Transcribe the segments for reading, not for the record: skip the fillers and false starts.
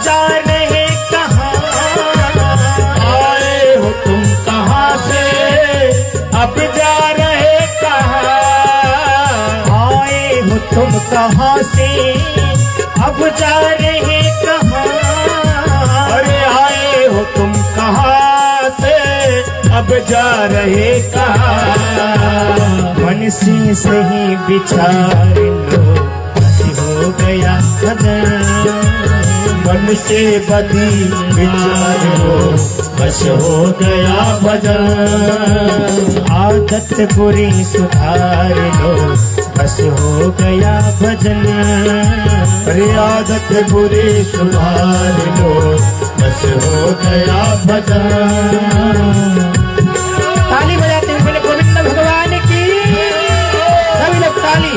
जा रहे कहाँ? आए हो तुम कहाँ से, अब जा रहे कहाँ? आए हो तुम कहाँ से, अब जा रहे कहाँ? अरे आए हो तुम कहाँ से, अब जा रहे कहाँ? मन से सही विचार लो, बस हो गया भजन। मन से बदी विचार हो, बस हो गया भजन। आदत बुरी सुधार लो, बस हो गया भजन। अरे आदत बुरी सुधार लो, बस हो गया भजन। ताली बजाते हैं बोले गोविंद भगवान की, सभी लोग ताली।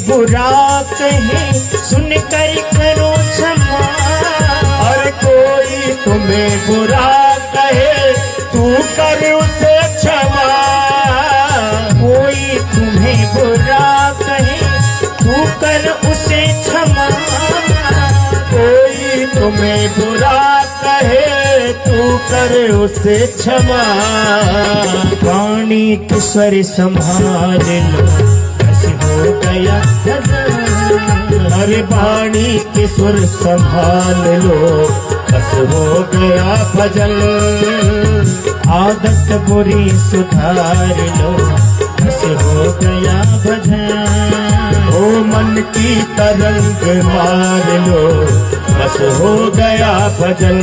बुरा कहे सुन कर करो क्षमा। और कोई तुम्हें बुरा कहे तू कर उसे क्षमा। कोई तुम्हें बुरा कहे तू कर उसे क्षमा। कोई तुम्हें बुरा कहे तू कर उसे क्षमा। वाणी के स्वर संभाल लो, हो गया भजन। अरे वाणी के सुर संभाल लो, बस हो गया भजन। आदत बुरी सुधार लो, बस हो गया भजन। ओ मन की तरंग मार लो, बस हो गया भजन।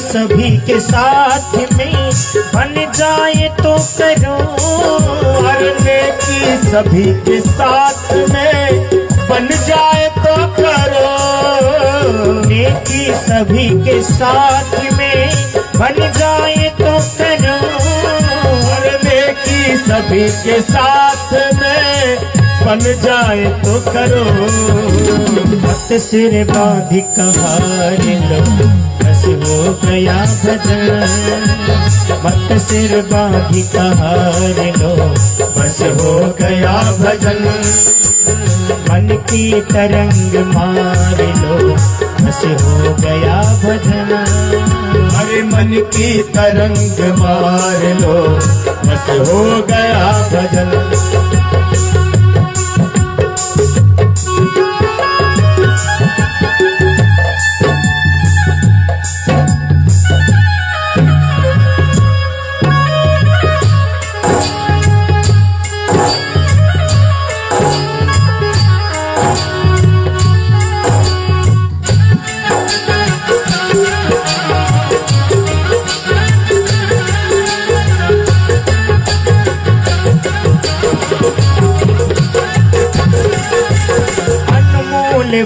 सभी के साथ में बन जाए तो करो। नेकी सभी के साथ में बन जाए तो करो। नेकी सभी के साथ में बन जाए तो करो। नेकी सभी के साथ में बन जाए तो करो। मत सिर बांधी कहार लो, बस हो गया भजन। मत सिर बांधी कहार लो, बस हो गया भजन। मन की तरंग मार लो, बस हो गया भजन। अरे मन की तरंग मार लो, बस हो गया भजन।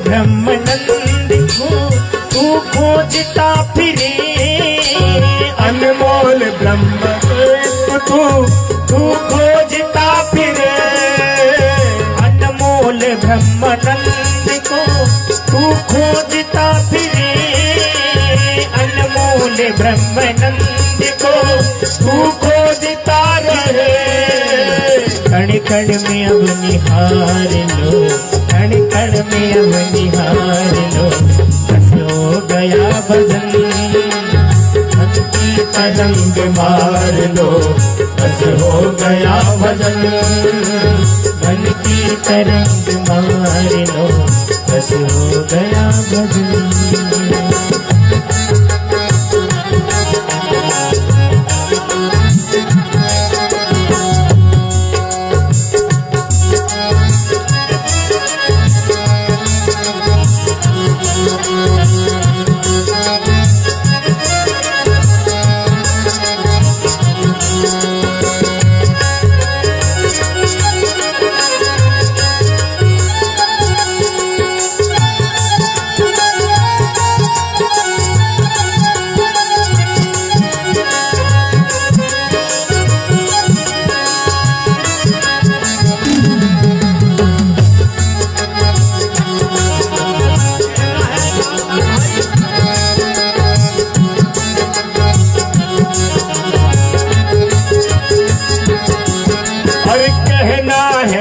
ब्रह्मानंद को तू खोजता फिरे। अनमोल ब्रह्म को तू खोजता फिरे। अनमोल ब्रह्मानंद को तू खोजता फिरे। अनमोल ब्रह्मानंद को तू खोजता रहे। कण कण में अब निहार लो, कण कण में अब निहार लो, बस हो गया भजन। मन की तरंग मार लो, बस हो गया भजन। मन की तरंग मार लो, बस हो गया भजन।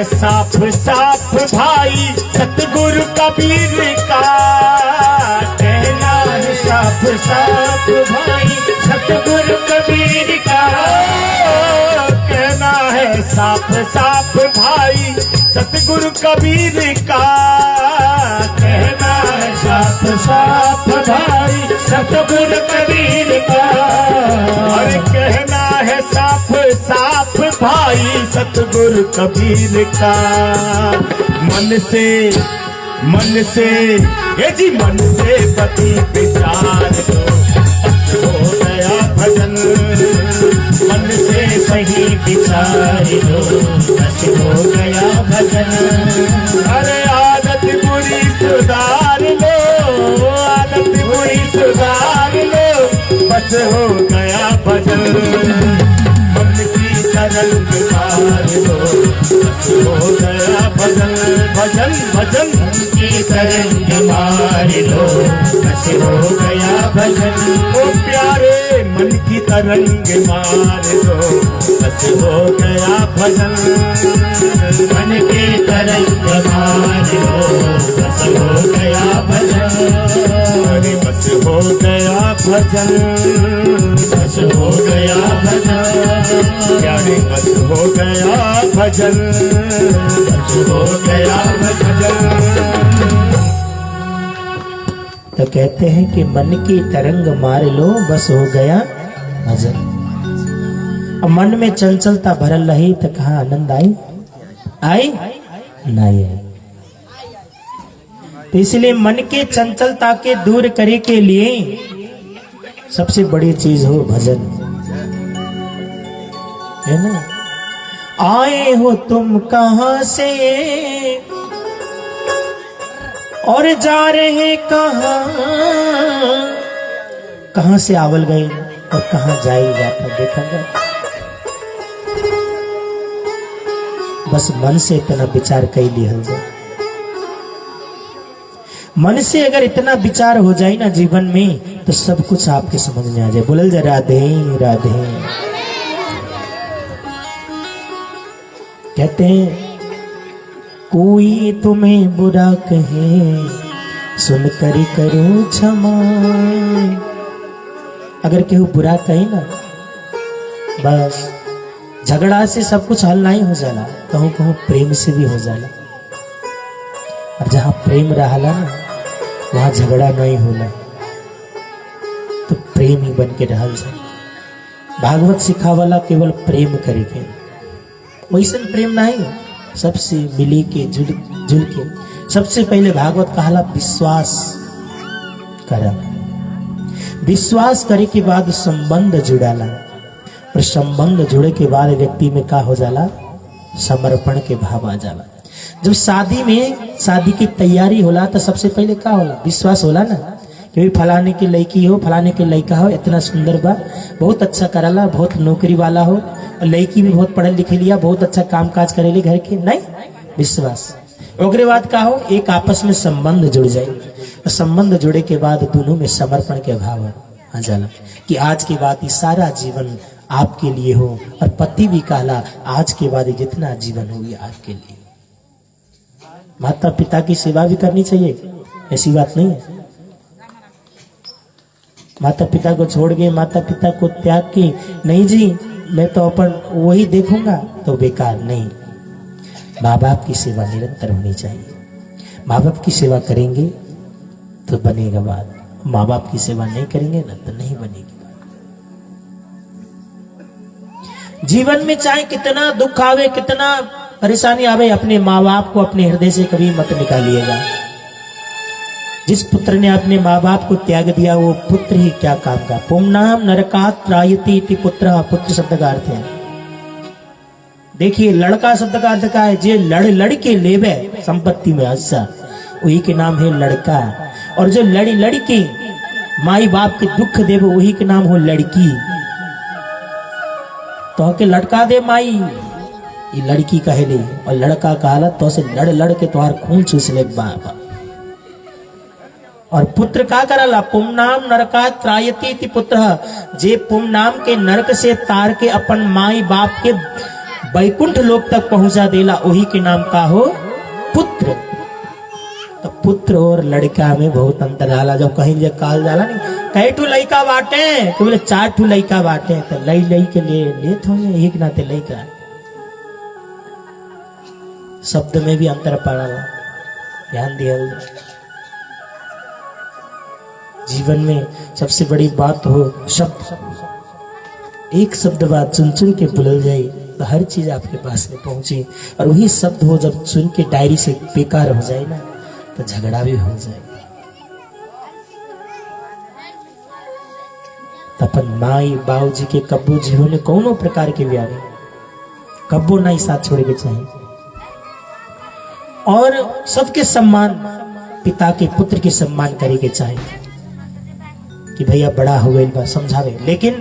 साफ साफ भाई सतगुरु कबीर का कहना है साफ साफ भाई सतगुरु कबीर का। कहना है साफ साफ भाई सतगुरु कबीर का। कहना है साफ साफ भाई सतगुरु कबीर का। और कहना है साफ साफ भाई सतगुरु कबीर का। मन से ये जी मन से पति विचार लो, हो गया भजन। मन से सही विचार लो, बस हो गया भजन। अरे आदत बुरी सुधार लो, आदत बुरी सुधार लो, बस हो गया भजन। मन की तरंग मार लो, बस हो गया भजन। भजन भजन मन की तरंग मार लो, बस हो गया भजन। ओ प्यारे मन की तरंग मार लो, बस हो गया भजन। मन की तरंग मार लो, बस हो गया भजन। अरे बस हो गया भजन, बस हो गया भजन। प्यारे बस हो गया भजन, बस हो गया भजन। तो कहते हैं कि मन की तरंग मार लो, बस हो गया भजन। अब मन में चंचलता भरल रही तो कहाँ आनंद आई? आई नहीं आई। तो इसलिए मन के चंचलता के दूर करे के लिए सबसे बड़ी चीज हो भजन, है ना। आए हो तुम कहां से और जा रहे कहां, कहां से आवल गए और कहां जाए जाता देखा गया। बस मन से इतना विचार कर लिया जाए। मन से अगर इतना विचार हो जाए ना जीवन में तो सब कुछ आपके समझ में आ जाए। बोलल जा राधे राधे। कहते हैं कोई तुम्हें बुरा कहे सुन कर करो क्षमा। अगर केहू बुरा कहे ना, बस झगड़ा से सब कुछ हल नहीं हो जाला, कहूँ कहूँ प्रेम से भी हो जाला। और जहाँ प्रेम रहला ना वहाँ झगड़ा नहीं होला, तो प्रेम ही बन के रहल जाए। भागवत सिखावाला केवल प्रेम करे के, वैसे प्रेम नहीं, सबसे मिली के जुल के। सबसे पहले भागवत कहला विश्वास करा, विश्वास करे के बाद संबंध जुड़ाला, और संबंध जुड़े के बाद व्यक्ति में का हो जाला? समर्पण के भाव आ जाला। जब शादी में शादी की तैयारी होला तो सबसे पहले का होला? विश्वास होला ना कि फलाने की लड़की हो, फलाने के लड़का हो, इतना सुंदर बा, बहुत अच्छा करला, बहुत नौकरी वाला हो, और लड़की भी बहुत पढ़े लिखे लिया, बहुत अच्छा काम काज करेली घर के, नहीं विश्वास। ओकरे बाद का हो? एक आपस में संबंध जुड़ जाए, और संबंध जुड़े के बाद दोनों में समर्पण के भाव आ जाला कि आज के बाद ये सारा जीवन आपके लिए हो, और पति भी काला, आज के बाद जितना जीवन होगी आपके लिए। माता पिता की सेवा भी करनी चाहिए, ऐसी बात नहीं है। माता पिता को छोड़ के, माता पिता को त्याग के, नहीं जी मैं तो अपन वही देखूंगा, तो बेकार नहीं। माँ बाप की सेवा निरंतर होनी चाहिए। माँ बाप की सेवा करेंगे तो बनेगा बात, माँ बाप की सेवा नहीं करेंगे ना तो नहीं बनेगी बात। जीवन में चाहे कितना दुख आवे, कितना परेशानी आवे, अपने माँ बाप को अपने हृदय से कभी मत निकालिएगा। जिस पुत्र ने अपने माँ बाप को त्याग दिया, वो पुत्र ही क्या काम का। पुम्नाम नरकात त्रायति इति पुत्र, पुत्र शब्द का अर्थ है। देखिए लड़का शब्द का अर्थ का है जे लड़ के लेवे संपत्ति में हिस्सा, वही के नाम है लड़का। और जो लड़की माई बाप के दुख देवे, वही के नाम हो लड़की। तो के लड़का दे माई, ये लड़की कहेली, और लड़का कहला तो से लड़ के तुम्हार खून चूस ले बाप। और पुत्र का करला, पुमनाम नरका त्रायती इति पुत्र, जे पुमनाम के नरक से तार के अपन माई बाप के बैकुंठ लोक तक पहुंचा देला, वही के नाम का हो पुत्र। तो पुत्र और लड़का में बहुत अंतर आला। जब कहीं जब काल जाला नहीं, कई ठू लड़का बाटे तो बोले 4 ठू लड़का बाटे, तो लई के लिए लेत होंगे, एक नाते लड़का। शब्द में भी अंतर पड़ा, ध्यान दिया। जीवन में सबसे बड़ी बात हो शब्द। एक शब्द बात चुन के बुलल जाए तो हर चीज आपके पास में पहुंचे, और वही शब्द हो जब सुन के डायरी से बेकार हो जाए ना, तो झगड़ा भी हो जाए। तपन माई बाबू जी के कब्बू जीवन में कोनो प्रकार के भी आवे, कब्बू ना ही साथ छोड़ के चाहिए। और सबके सम्मान, पिता के पुत्र के सम्मान करे के चाहिए कि भैया बड़ा हो गए बा, समझावे। लेकिन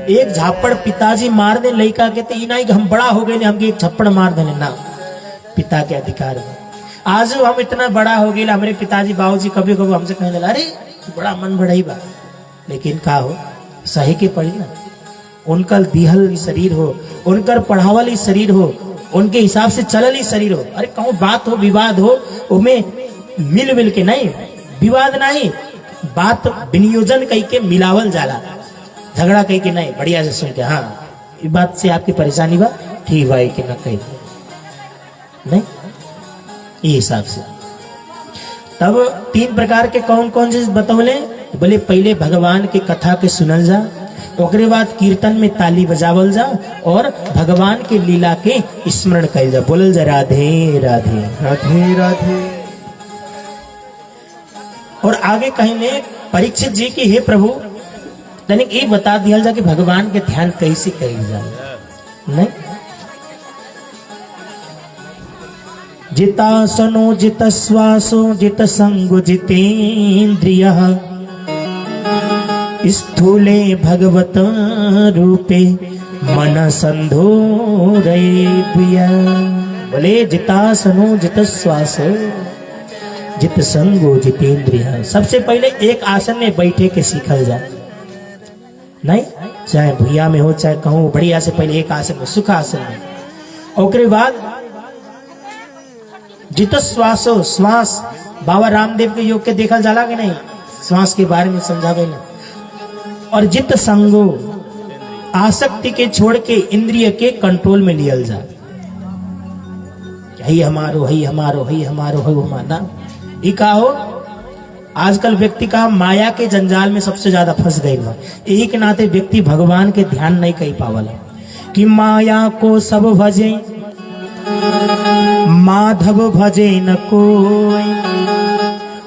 एक झापड़ पिताजी मार दे लड़का के, तो नहीं कि हम बड़ा हो गए, हमके एक झप्पड़ मार देने ना, पिता के अधिकार में। आज हम इतना बड़ा हो गए, हमारे पिताजी बाबूजी कभी कभी हमसे कहने लगा, अरे बड़ा मन बढ़ाई बा, लेकिन का हो सही के पड़ी ना। उनका दिहल शरीर हो, उनकर पढ़ावल ही शरीर हो, उनके हिसाब से चलल ही शरीर हो। अरे कहूँ बात हो विवाद हो, उमें मिल के नहीं, विवाद नहीं, बात विनियोजन कही के मिलावल जाला, झगड़ा कही के नहीं, बढ़िया से सुन के, हाँ ये बात से आपकी परेशानी बा, ठीक भाई कि ना कही नहीं, ये हिसाब से। तब 3 प्रकार के कौन कौन चीज बतौले, बोले पहले भगवान के कथा के सुनल जा, ओकरे बाद कीर्तन में ताली बजावल जा, और भगवान के लीला के स्मरण कइल जा। बोलल जा राधे राधे राधे राधे। और आगे कहीं परीक्षित जी की, हे प्रभु तनिक ये बता दिया जा कि भगवान के ध्यान कैसे कइल जा। नहीं जितासनो जित श्वासो जित संगो जितेन्द्रिय, स्थूले भगवत रूपे मन संधोरयेद्विया। बोले जितासनो जित श्वासो जित संगो जितेन्द्रिय। सबसे पहले एक आसन में बैठे के सीखल जाए, नहीं चाहे भुइया में हो चाहे कहूँ, बढ़िया से पहले एक आसन में, सुख आसन में। और बाद जित श्वासो, श्वास बाबा रामदेव के योग के देखल जाला कि नहीं, श्वास के बारे में समझावे ना। और जित संगो, आसक्ति के छोड़ के इंद्रिय के कंट्रोल में लियल जा। ही हमारो ही हमारो ही हमारो हो हमारा, ये का हो। आजकल व्यक्ति का माया के जंजाल में सबसे ज्यादा फंस गई बा, यही के नाते व्यक्ति भगवान के ध्यान नहीं कर पावला। कि माया को सब भजे माधव भजे न कोई,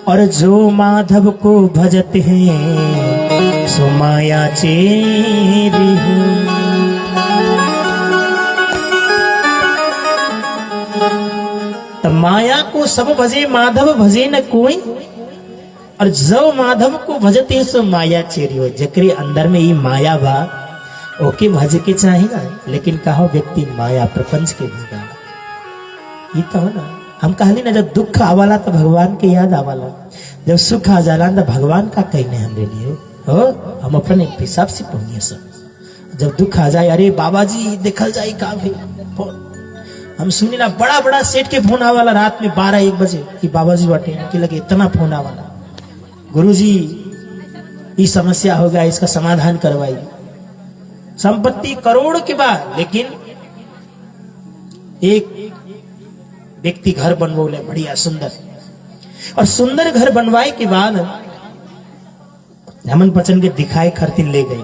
और जो माधव को भजते हैं सो माया चेरी हो। तो माया को सब भजे माधव भजे न कोई, और जो माधव को भजते सो माया चेरी हो। जकरे अंदर में ये माया बा ओके भज के चाहिए, लेकिन कहो व्यक्ति माया प्रपंच के भोगा। ये तो है ना, हम कहली ना जब दुख आवाला तो भगवान के याद आवाला, जब सुख आ जाला तो भगवान का कहने हमरे लिए हो। हम अपने हिसाब से पहुंचे सब, जब दुख आ जाए, अरे बाबा जी देखल जाए का भाई फोन, हम सुनी ना बड़ा बड़ा सेठ के फोन आवाला रात में 12-1 बजे कि बाबा जी बाटे कि लगे इतना फोन आवाला, गुरु जी ये समस्या हो गया, इसका समाधान करवाई। संपत्ति करोड़ के बाद, लेकिन एक व्यक्ति घर बनवोले बढ़िया सुंदर, और सुंदर घर बनवाए के बाद हमन पचन के दिखाए खरतीन ले गए,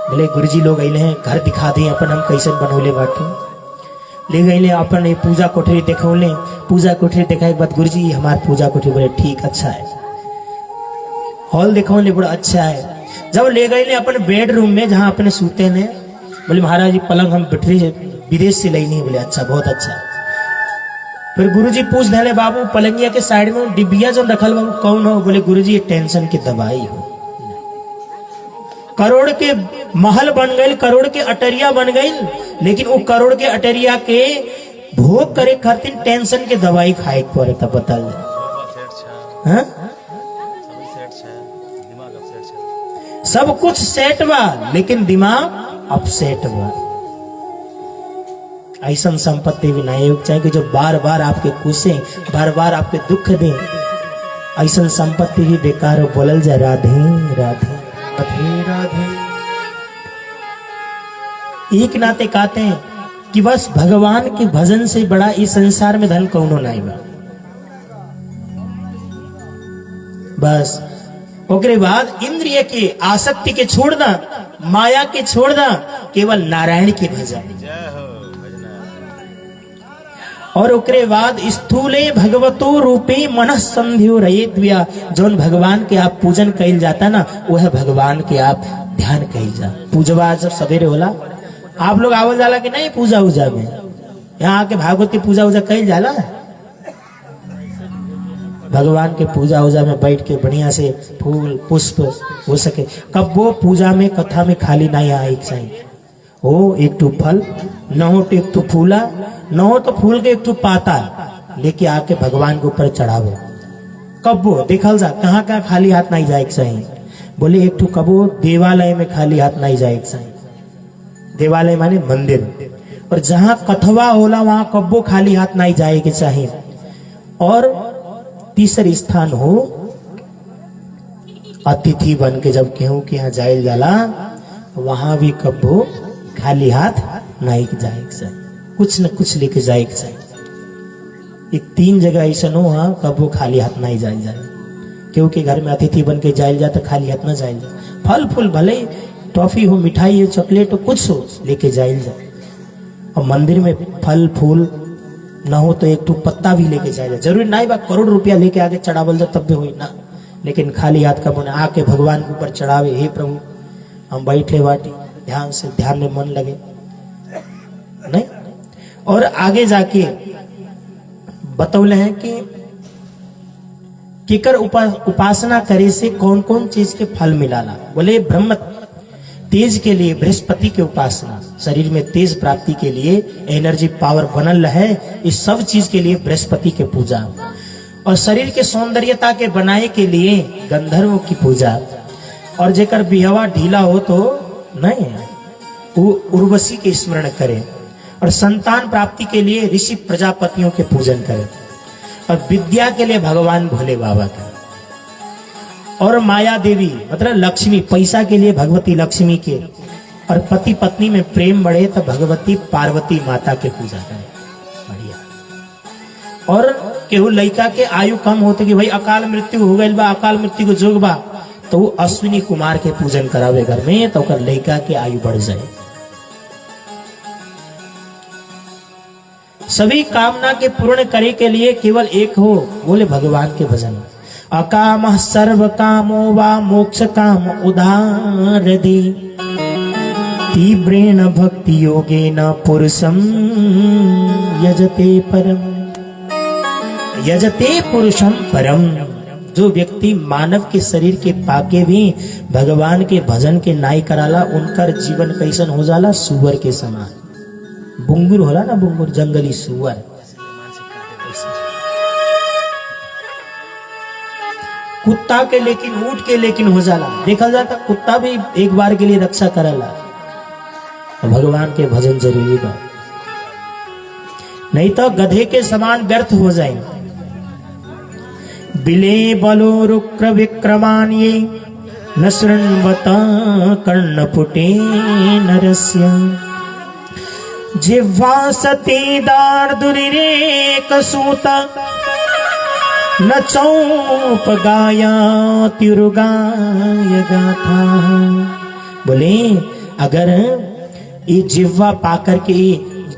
बोले गुरुजी लोग अले हैं, घर दिखा दिए अपन हम कैसे बनौले बाटे। ले गए अपन ये पूजा कोठरी देखौले, पूजा कोठरी दिखाए के बाद गुरुजी हमार पूजा कोठरी, बोले ठीक अच्छा है। हॉल देखौले बड़ा अच्छा है। जब ले गए अपन बेडरूम में जहां अपने सूते ने, बोले महाराज जी पलंग हम बैठे विदेश से लाई नहीं, बोले अच्छा बहुत अच्छा। फिर गुरुजी पूछ दे बाबू पलंगिया के साइड में डिबिया जो रखल बाबू कौन हो, बोले गुरुजी ये टेंशन की दवाई हो। करोड़ के महल बन गए, करोड़ के अटरिया बन गई, लेकिन वो करोड़ के अटरिया के भोग करे खातिर टेंशन के दवाई खाए पड़े, तब बता हाँ? सब कुछ सेट बा लेकिन दिमाग अपसेट बा। ऐसा संपत्ति भी नहीं होनी चाहिए कि जो बार बार आपके कुसे, बार बार आपके दुख दे। ऐसा संपत्ति भी बेकार हो, बोलल जा राधे राधे राधे राधे। एक नाते कहते हैं कि बस भगवान के भजन से बड़ा इस संसार में धन कौनो नहीं बा। बस ओकरे बाद इंद्रिय के आसक्ति के छोड़ना, माया के छोड़ना, केवल नारायण के भजन। और ओकरे बाद स्थूले भगवतो रूपे मनः संध्यो रहित्या, जौन भगवान के आप पूजन कइल जाता ना, वह भगवान के आप ध्यान कइल जा। पूजवा जब सवेरे होला, आप लोग आवल जाला कि नहीं पूजा उजा में, यहाँ आके भागवती पूजा उजा कइल जाला। भगवान के पूजा उजा में बैठ के बढ़िया से फूल पुष्प हो सके, कब वो पूजा में कथा में खाली नहीं आए चाहिए हो। एक टू फल न हो तो एक टू फूला, न हो तो फूल के एक टू पाता लेके आके भगवान के ऊपर चढ़ावे। कब वो देखल जा कहाँ कहाँ खाली हाथ नहीं जाए चाहिए, बोले एक टू कबो देवालय में खाली हाथ नहीं जाए चाहिए। देवालय माने मंदिर, और जहाँ कथवा होला वहां कब्बो खाली हाथ नहीं जाए के चाहिए। और तीसरी स्थान हो अतिथि बन के जब केहू के यहाँ जायल जाला, वहां भी कब्बो खाली हाथ नहीं जाए चाहिए, कुछ न कुछ लेके जाए चाहिए। एक 3 जगह ऐसा हो हाँ कब्बो खाली हाथ नहीं जाए जाए। क्योंकि घर में अतिथि बन के जायल जाए तो खाली हाथ ना जाए जाए, फल फूल भले टॉफी हो, मिठाई हो, चॉकलेट हो, कुछ हो लेके जायल जाए। और मंदिर में फल फूल ना हो तो एक टू पत्ता भी लेके जाए। जरूरी नहीं बा करोड़ रुपया लेके आगे चढ़ावल जाए तब भी हुई ना, लेकिन खाली हाथ का मन आके भगवान के ऊपर चढ़ावे, हे प्रभु हम बैठे बाटी ध्यान से, ध्यान में मन लगे नहीं। और आगे जाके बतौले हैं कि केकर उपासना करे से कौन कौन चीज के फल मिलाला। बोले ब्रह्म तेज के लिए बृहस्पति के उपासना, शरीर में तेज प्राप्ति के लिए, एनर्जी पावर बनल रहे, इस सब चीज के लिए बृहस्पति के पूजा। और शरीर के सौंदर्यता के बनाए के लिए गंधर्वों की पूजा। और जेकर बिहवा ढीला हो तो नहीं वो उर्वशी के स्मरण करे। और संतान प्राप्ति के लिए ऋषि प्रजापतियों के पूजन करे। और विद्या के लिए भगवान भोले बाबा का। और माया देवी मतलब लक्ष्मी, पैसा के लिए भगवती लक्ष्मी के। और पति पत्नी में प्रेम बढ़े तो भगवती पार्वती माता के पूजा करें, बढ़िया। और केहू लड़का के आयु कम होते कि भाई अकाल मृत्यु हो गई बा, अकाल मृत्यु को जोग बा, तो वो अश्विनी कुमार के पूजन करावे घर में, तो लड़का के आयु बढ़ जाए। सभी कामना के पूर्ण करे के लिए केवल एक हो, बोले भगवान के भजन। अकाम सर्व कामो वा मोक्ष काम उदार दे, तीव्रेण भक्ति योगेन पुरुषम यजते परम। यजते पुरुषम परम, जो व्यक्ति मानव के शरीर के पाके भी भगवान के भजन के नाई कराला, उनका जीवन कैसन हो जाला, सुअर के समान। बुंगुर होला ना, बुंगुर जंगली सुअर, कुत्ता के लेकिन ऊंट के लेकिन हो जाला। देखा जाता कुत्ता भी एक बार के लिए रक्षा करला, भगवान के भजन जरूरी बा, नहीं तो गधे के समान व्यर्थ हो जाएंगे। बिले बलो रुक्र विक्रमान ये न शृण्वत कर्णपुटे नरस्य जिह्वा सती दार्दुरिरेक सूत न चौप गाया तिरुगाय गाथा। बोले अगर ये जिह्वा पाकर के,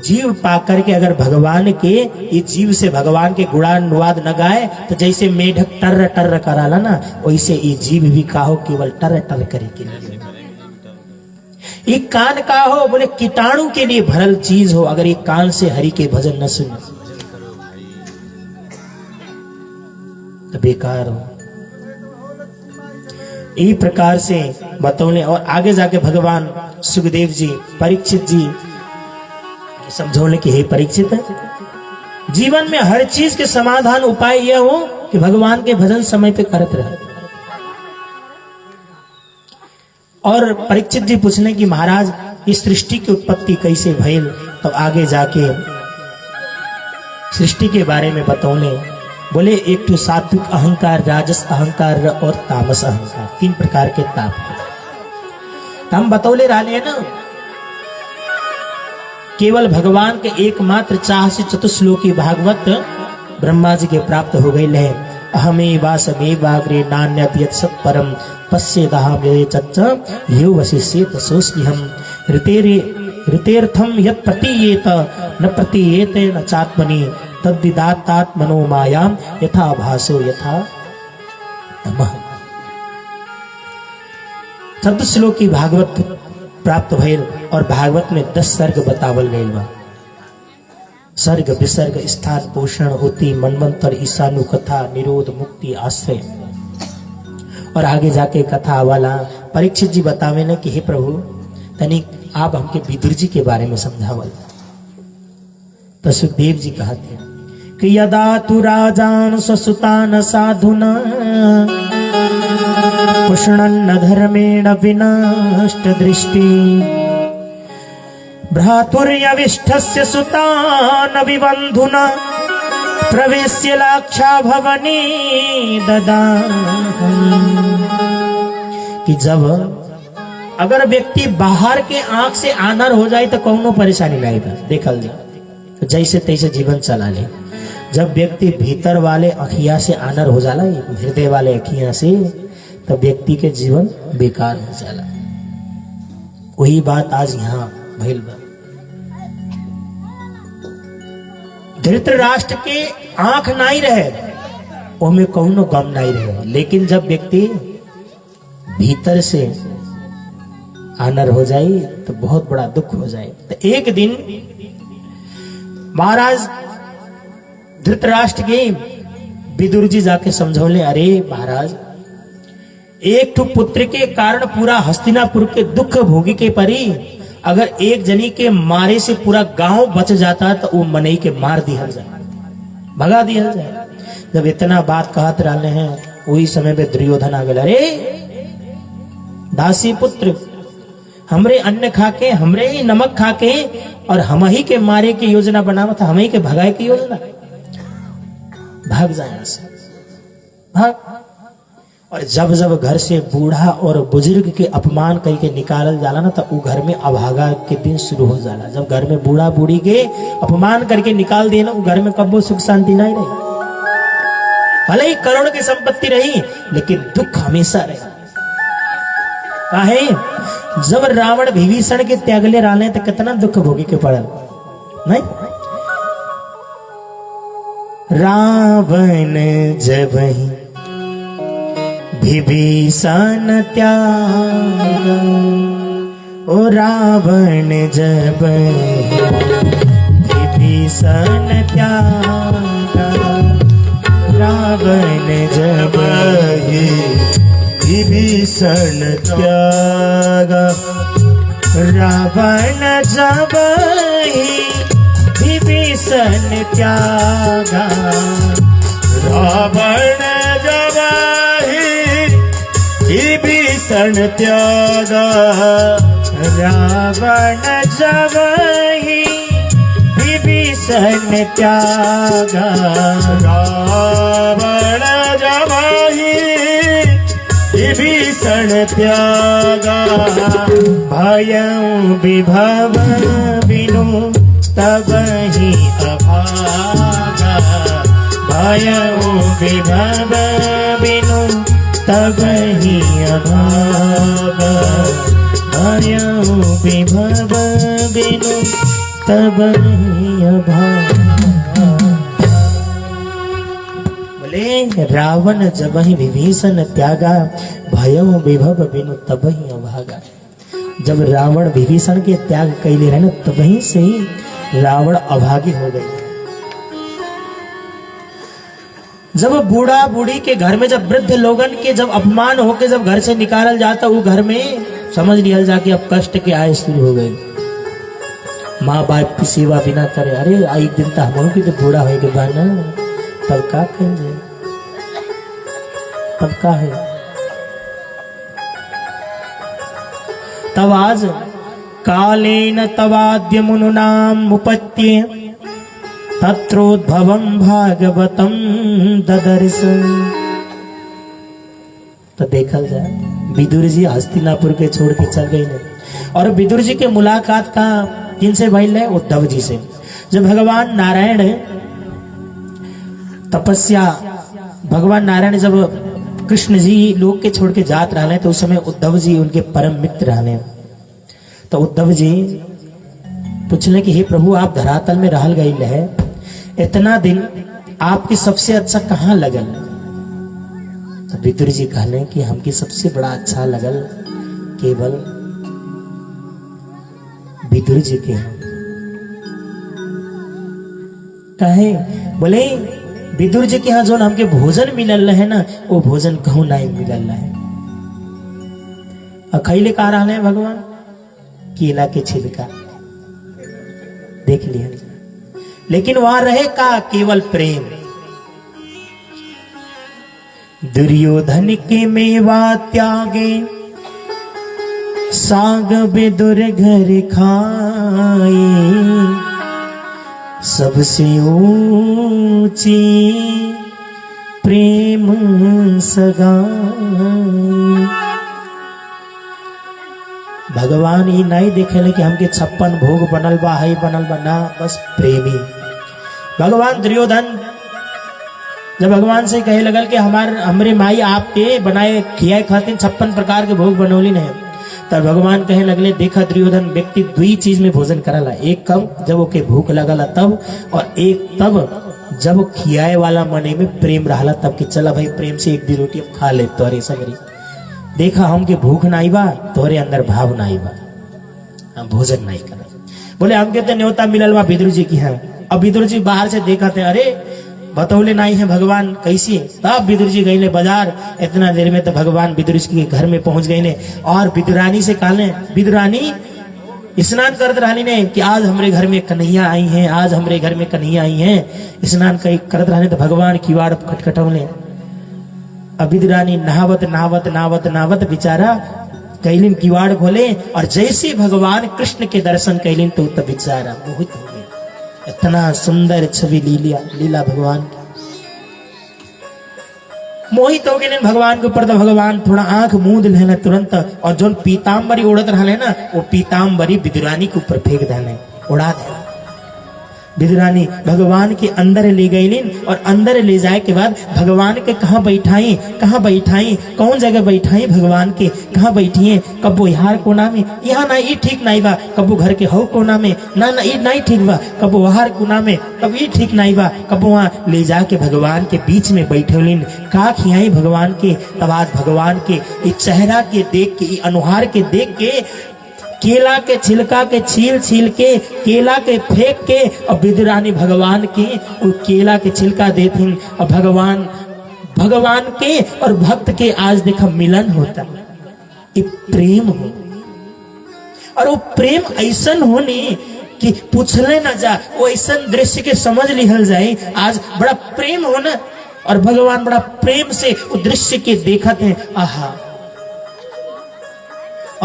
जीव पाकर के अगर भगवान के, ये जीव से भगवान के गुणानुवाद न गाए तो जैसे मेढक टर्र टर्र कराला ना, वैसे ये जीव भी काहो केवल टर्र टर्र करे के लिए। ये कान का हो, बोले कीटाणु के लिए भरल चीज हो, अगर ये कान से हरि के भजन न सुने तो बेकार हो। इसी प्रकार से बतौले। और आगे जाके भगवान सुखदेव जी परीक्षित जी समझौने की, हे परीक्षित, जीवन में हर चीज के समाधान उपाय यह हो कि भगवान के भजन समय पे करते रहे। और परीक्षित जी पूछने की महाराज इस सृष्टि की उत्पत्ति कैसे भइल, तो आगे जाके सृष्टि के बारे में बतौले। बोले एक तो सात्विक अहंकार, राजस अहंकार और तामस अहंकार, 3 प्रकार के ताप। हम बतौले रहे ना, केवल भगवान के एकमात्र चाह से चतुश्लोकी भागवत ब्रह्मा जी के प्राप्त हो गई है। अहमे वासमेवाग्रे नान्यद्यत् सत्परम पश्येदहमे चच्च यो वशिष्येत सोऽस्म्यहम् ऋतेर्थम यत् प्रतीयेत न प्रतीयेत न चात्मनि तद्विदात्तात्मनो मायाम यथा भासो यथा तमः। चतुश्लोकी भागवत प्राप्त भइल और भागवत में 10 सर्ग बतावल गइल बा। सर्ग विसर्ग स्थान पोषण होती मनवंतर ईशानु कथा निरोध मुक्ति आश्रय। और आगे जाके कथा वाला परीक्षित जी बतावे न कि हे प्रभु तनिक आप हमके विदुर जी के बारे में समझावल। तो सुखदेव जी कहते कि यदा तु राजान स्वसुतान साधुना पुष्णन्न धर्मेण विनष्ट दृष्टि भ्रातुर्यविष्ठस्य सुतान विबन्धुना प्रवेश्य लाक्षा भवनी ददाहम्। कि जब अगर व्यक्ति बाहर के आंख से आनर हो जाए तो कौनो परेशानी नहीं था, देखल जाए जैसे तैसे जीवन चला ले। जब व्यक्ति भीतर वाले अखिया से आनर हो जाला, हृदय वाले अखिया से, तब व्यक्ति के जीवन बेकार हो जाला। वही बात आज यहाँ भइल बा। धृतराष्ट्र के आंख नहीं रहे, ओमे कौनो गम नहीं रहे, लेकिन जब व्यक्ति भीतर से आनर हो जाए तो बहुत बड़ा दुख हो जाए। तो एक दिन महाराज धृतराष्ट्र के विदुर जी जाके समझौले, अरे महाराज एक ठो पुत्र के कारण पूरा हस्तिनापुर के दुख भोगी के परी, अगर एक जनी के मारे से पूरा गांव बच जाता तो वो मनई के मार दिया जाए, भगा दिया जाए। जब इतना बात कहत रहे हैं वही समय पे दुर्योधन आ गया, अरे दासी पुत्र हमरे अन्न खाके, हमरे ही नमक खाके और हम ही के मारे की योजना बनावा था, हम ही के भगाए की योजना, भाग जाए से भाग। और जब जब घर से बूढ़ा और बुजुर्ग के अपमान करके निकालल जाला ना, तो वो घर में अभागा के दिन शुरू हो जाला। जब घर में बूढ़ा बूढ़ी के अपमान करके निकाल दिए ना, वो घर में कब्बो सुख शांति नहीं रही। भले ही करोड़ की संपत्ति रही, लेकिन दुख हमेशा रहे। काहे जब रावण विभीषण के त्यागले रहने तो कितना दुख भोगी के पड़ल नहीं। रावण जब विभीषण त्यागा, ओ रावण जब विभीषण त्यागा, रावण जब विभीषण त्यागा, रावण जब विभीषण त्यागा, रावण जब विभीषण त्यागा, रावण जब ही विभीषण त्यागा, रावण जब ही विभीषण त्यागा, भयं विभव बिनु तब ही अभागा, भयं विभव बिनु तब ही अभागा, भयं विभव बिनु तब ही अभागा। बोले रावण जब ही विभीषण त्यागा, भयं विभव बिनु तब ही अभागा। जब रावण विभीषण के त्याग कैले रहे न, तभी से ही रावण अभागी हो गई। जब बूढ़ा बूढ़ी के घर में, जब वृद्ध लोगन के जब अपमान होके जब घर से निकालल जाता, वो घर में समझ लिया जाके अब कष्ट के आय शुरू हो गए। माँ बाप की सेवा बिना करे, अरे एक दिन तो हम भी तो बूढ़ा हो गए बा ना, तब का कहेंगे, तब का है। तब आज कालेन तवाद्य मुनुनाम उपत्ये तत्रोद्भवं भागवतम ददर्श। तो देखल जाए विदुर जी हस्तिनापुर के छोड़ के चल गए ने, और विदुर जी के मुलाकात का किनसे भइल है? उद्धव जी से। जब भगवान नारायण तपस्या, भगवान नारायण जब कृष्ण जी लोग के छोड़ के जात रहने, तो उस समय उद्धव जी उनके परम मित्र रहने। तो उद्धव जी पूछले कि हे प्रभु, आप धरातल में रहल गई है इतना दिन, आपकी सबसे अच्छा कहाँ लगल? तो विदुर जी कहने कि हमकी सबसे बड़ा अच्छा लगल केवल विदुर जी के हैं। कहे बोले विदुर जी के यहाँ जो हमके भोजन मिलल है ना, वो भोजन कहूं नहीं मिलल है। अखैले कहा रहा है भगवान? केला के छिलका देख लिया, लेकिन वहां रहे का केवल प्रेम। दुर्योधन के मेवा त्यागे, साग विदुर घर खाए, सबसे ऊंची प्रेम सगाई। भगवान ही नहीं देखेले कि हमके 56 भोग बनल बा, हई बनल बा, ना, बस प्रेमी। भगवान दुर्योधन जब भगवान से कहे लगल कि हमरे माई आपके बनाए खियाए खातिर 56 प्रकार के भोग बनौली नहीं, तब भगवान कहे लगले देखा दुर्योधन, व्यक्ति दुई चीज में भोजन करला, एक कब जब ओके भूख लगला तब, और एक तब जब खियाए वाला मने में प्रेम रहला तब, कि चला भाई प्रेम से एक दी रोटी हम खा ले तोरे सगरी। देखा हमके भूख नहीं बा, तोरे अंदर भाव नहीं बा, हम भोजन नहीं कर। बोले हमके तो न्योता मिलल बा विदुर जी की है। अब विदुर जी बाहर से देखा थे, अरे बतौले नहीं है भगवान कैसी। तब विदुर जी गई बाजार, इतना देर में तो भगवान विदुर जी के घर में पहुंच गए ने, और विदुरानी से कहले, विदुरानी स्नान करत रहनी ने कि आज हमरे घर में कन्हैया आई हैं, आज हमरे घर में कन्हैया आई हैं। स्नान करत रहने तो भगवान किवाड़ खटखटौले। अब विदुरानी नहावत नहावत नहावत नहावत बेचारा कैलिन किवाड़ खोले, और जैसे भगवान कृष्ण के दर्शन कैलिन तो तब बेचारा मोहित हो गया। इतना सुंदर छवि लीला भगवान की, मोहित हो गए भगवान के ऊपर। तो भगवान थोड़ा आंख मूंद लेना तुरंत, और जो पीताम्बरी उड़त रहा ना, वो पीताम्बरी विदुरानी के ऊपर फेंक देने, उड़ा देना। विदुरानी भगवान के अंदर ले गई, और अंदर ले जाए के बाद भगवान के कहाँ बैठाई कौन जगह बैठाई, भगवान के कहाँ बैठिए, कबो यार कोना में, यहाँ ना ये ठीक नहीं बा, कबो घर के हो कोना में, ना ना ये नहीं ठीक बा, कबो वहार कोना में, कब ये ठीक नहीं बा, कबो वहाँ ले जाके भगवान के बीच में बैठौलिन। का खियाई भगवान के। तब आज भगवान के ये चेहरा के देख के, ये अनुहार के देख के, केला के छिलका के छील के, केला के फेंक के, और विदुरानी भगवान के वो केला के छिलका देती, और भगवान के और भक्त के आज देखा मिलन होता, ये प्रेम हो। और वो प्रेम ऐसन होने कि पूछले न जा, वो ऐसा दृश्य के समझ लिहल जाए। आज बड़ा प्रेम होना, और भगवान बड़ा प्रेम से वो दृश्य के देखते हैं, आहा।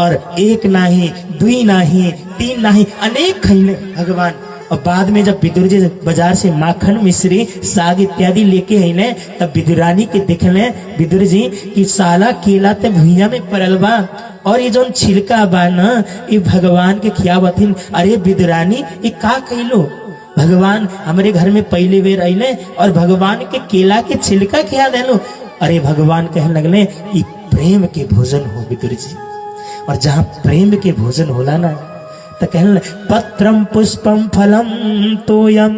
और एक नाही, दुई नाही, तीन नाही, अनेक खैले भगवान। और बाद में जब विदुर जी बाजार से माखन मिश्री साग इत्यादि लेके आइले, तब विदुरानी के देखले विदुर जी कि साला केला ते भुइया में पड़ल बा और ये जो छिलका बा न ये भगवान के खियावथिन। अरे विदुरानी ये का कइलो? भगवान हमारे घर में पहले बेर अइले और भगवान के केला के छिलका खिया देलो। अरे भगवान कहने लगले ये प्रेम के भोजन हो विदुर जी, और जहाँ प्रेम के भोजन होला ना तो कहने पत्रम पुष्पम फलम तोयम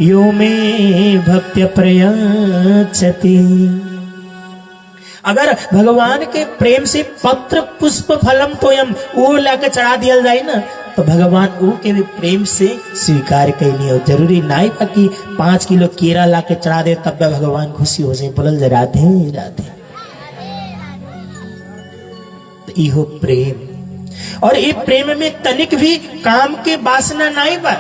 यो में भक्त्य प्रयच्छति। अगर भगवान के प्रेम से पत्र पुष्प फलम तोयम वो लाके चढ़ा दिया जाए ना तो भगवान वो के भी प्रेम से स्वीकार कैली। और जरूरी नहीं था कि 5 किलो केरा लाके चढ़ा दे तब भगवान खुशी हो जाए। बोलल जा राधे राधे। तो इहो प्रेम, और ये प्रेम में तनिक भी काम के वासना नहीं बा।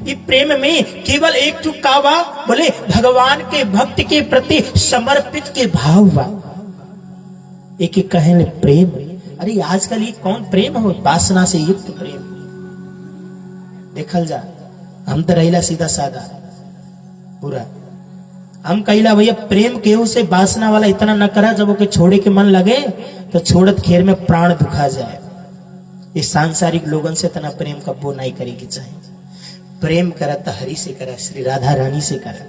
ये प्रेम में केवल एक टुका बा, बोले भगवान के भक्त के प्रति समर्पित के भाव बा। एक एक कहे प्रेम। अरे आजकल ये कौन प्रेम हो? वासना से युक्त प्रेम। देखल जा, हम तो रहिला सीधा साधा पूरा। हम कहिला भैया प्रेम केहू से वासना वाला इतना न करा, जब ओके छोड़े के मन लगे तो छोड़त खेर में प्राण दुखा जाए। ये सांसारिक लोगन से तना प्रेम कब्बो नहीं करेगी चाहिए। प्रेम करा तो हरि से करा, श्री राधा रानी से करा।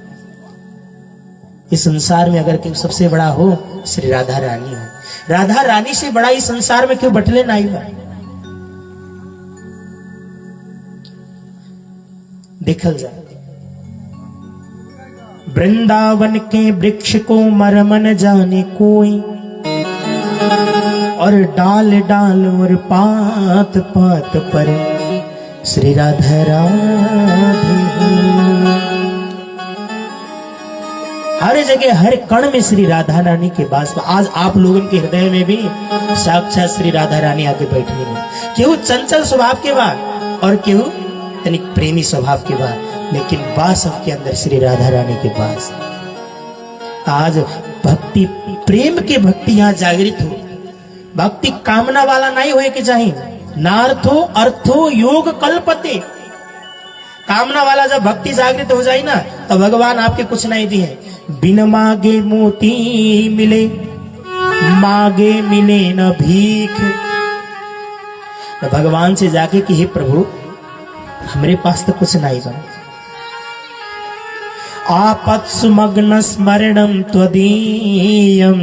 इस संसार में अगर केहू सबसे बड़ा हो श्री राधा रानी हो। राधा रानी से बड़ा इस संसार में क्यों बटले नहीं बा। देखल जा, वृंदावन के वृक्ष को मरमन जाने कोई, और डाल डाल और पात पात पर श्री राधा राधे। हर जगह हर कण में श्री राधा रानी के वास। आज आप लोगों के हृदय में भी साक्षात श्री राधा रानी आके बैठने में। केहू चंचल स्वभाव के बाद और केहू तनिक प्रेमी स्वभाव के बाद, लेकिन वास सबके अंदर श्री राधा रानी के पास। आज भक्ति प्रेम के भक्ति यहाँ जागृत हो। भक्ति कामना वाला नहीं होए के चाहिए। नार्थो अर्थो योग कल्पते। कामना वाला जब भक्ति जागृत हो जाए ना तो भगवान आपके कुछ नहीं दिए। बिन मांगे मोती मिले, मांगे मिले न भीख। तो भगवान से जाके कि हे प्रभु हमारे पास तो कुछ नहीं बा। आपत्सुमग्न स्मरणम त्वदीयम,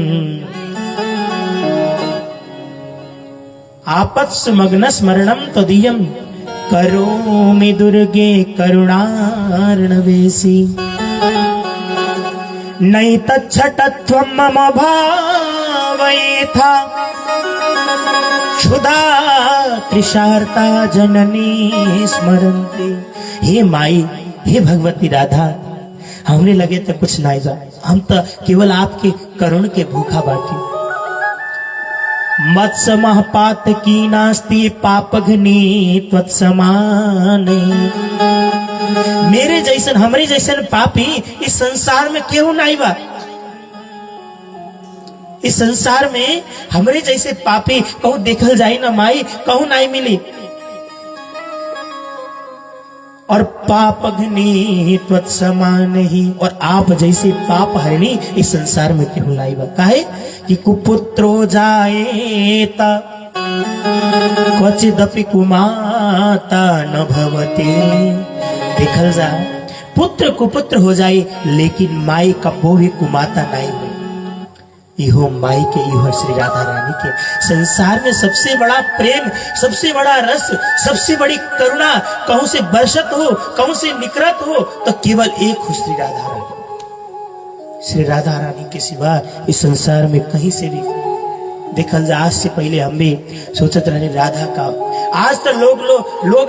आपत्सुमग्न स्मरणम त्वदीयम करोमि दुर्गे करुणार्णवेसी। नहीं तच्छटत्वं मम भावयेथा, क्षुधा तृषार्ता जननी स्मरन्ति। हे माई, हे भगवती राधा, हमने लगे तो कुछ नहीं बा। हम तो केवल आपके करुण के भूखा बाटी। मत्स्य महपात की नास्ति पापघ्नी त्वत्समान। मेरे जैसन हमरे जैसन पापी इस संसार में क्यों नहीं बा। इस संसार में हमरे जैसे पापी कहूं देखल जाए ना माई, कहूं नहीं मिली। और पापघ्नी त्वत्समान ही, और आप जैसे पाप हरणी इस संसार में क्यों नहीं बा। काहे कि कुपुत्रो जायेता क्वचिदपि कुमाता न भवते। देखल जा, पुत्र कुपुत्र हो जाए लेकिन माई कबो भी कुमाता नहीं हो। इहो माई के, इहो श्री राधा रानी के। संसार में सबसे बड़ा प्रेम, सबसे बड़ा रस, सबसे बड़ी करुणा कहूं से बरसत हो, कहूं से निकरत हो तो केवल एक हो श्री राधा रानी। श्री राधा रानी के सिवा इस संसार में कहीं से भी देखल जा। आज से पहले हम भी सोचते रहे राधा का। आज तो लोग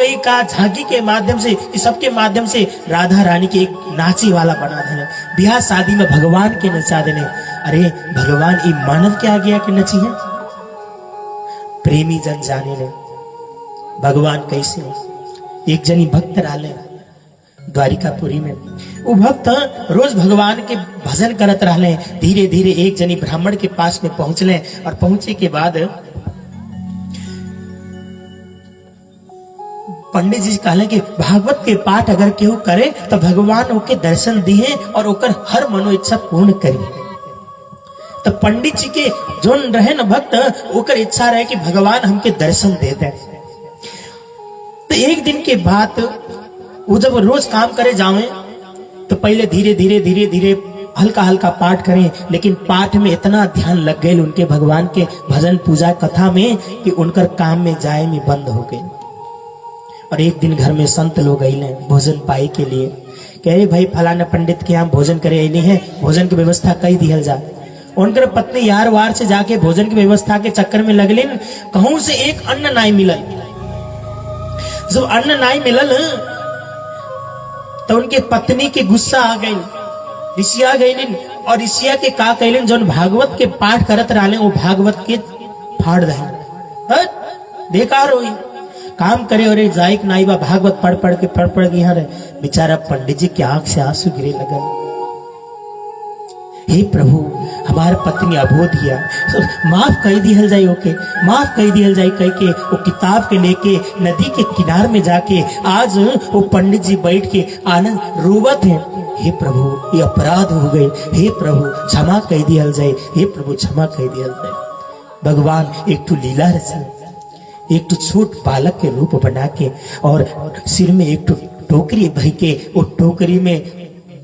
यही का झांकी के माध्यम से, इस सबके माध्यम से राधा रानी के एक नाची वाला बना देने, ब्याह शादी में भगवान के नचा देने। अरे भगवान ये मानव के आगे आके नची है। प्रेमी जन जाने ले भगवान कैसे हो। एक जनी भक्त रहले द्वारिकापुरी में। वो भक्त रोज भगवान के भजन करत रहले। धीरे धीरे एक जनी ब्राह्मण के पास में पहुंचले, और पहुंचे के बाद पंडित जी कहले कि भागवत के पाठ अगर केहू करे तो भगवान ओके दर्शन दिए और ओकर हर मनो इच्छा पूर्ण करी। तो पंडित जी के जोन रहे न भक्त ओकर इच्छा रहे कि भगवान हमके दर्शन दे दे। तो एक दिन के बाद वो जब रोज काम करे जावे तो पहले धीरे धीरे धीरे धीरे हल्का हल्का पाठ करें, लेकिन पाठ में इतना ध्यान लग गए उनके भगवान के भजन पूजा कथा में कि उनकर काम में जाए में बंद हो गए। और एक दिन घर में संत लोग अले भोजन पाए के लिए, कह रहे भाई फलाना पंडित के यहाँ भोजन करे अले हैं, भोजन की व्यवस्था कई दिहल जा। उनकर पत्नी यार वार से जाके भोजन की व्यवस्था के चक्कर में लगलिन, कहूं से एक अन्न नाई मिलल। जब अन्न नाई मिलल तो उनके पत्नी के गुस्सा आ गई, ऋषिया गईलिन और ऋषिया के का कैलिन जो भागवत के पाठ करत रहले वो भागवत के फाड़ दे, बेकार हुई काम करे और जायक नाई बा भागवत पढ़ पढ़ के यहाँ रहे। बेचारा पंडित जी की आंख से आंसू गिरे लगल। हे प्रभु हमार पत्नी अबोध गया, माफ कर दिहल जाए, ओके माफ कर दिहल जाए कह के वो किताब के लेके नदी के किनार में जाके आज वो पंडित जी बैठ के आनंद रोवत है। हे प्रभु ये अपराध हो गए, हे प्रभु क्षमा कर दिहल जाए, हे प्रभु क्षमा कर दिहल जाए। भगवान एक तो लीला रचन, एक तो छोट बालक के रूप बना के और सिर में एक तो टोकरी भर के, वो टोकरी में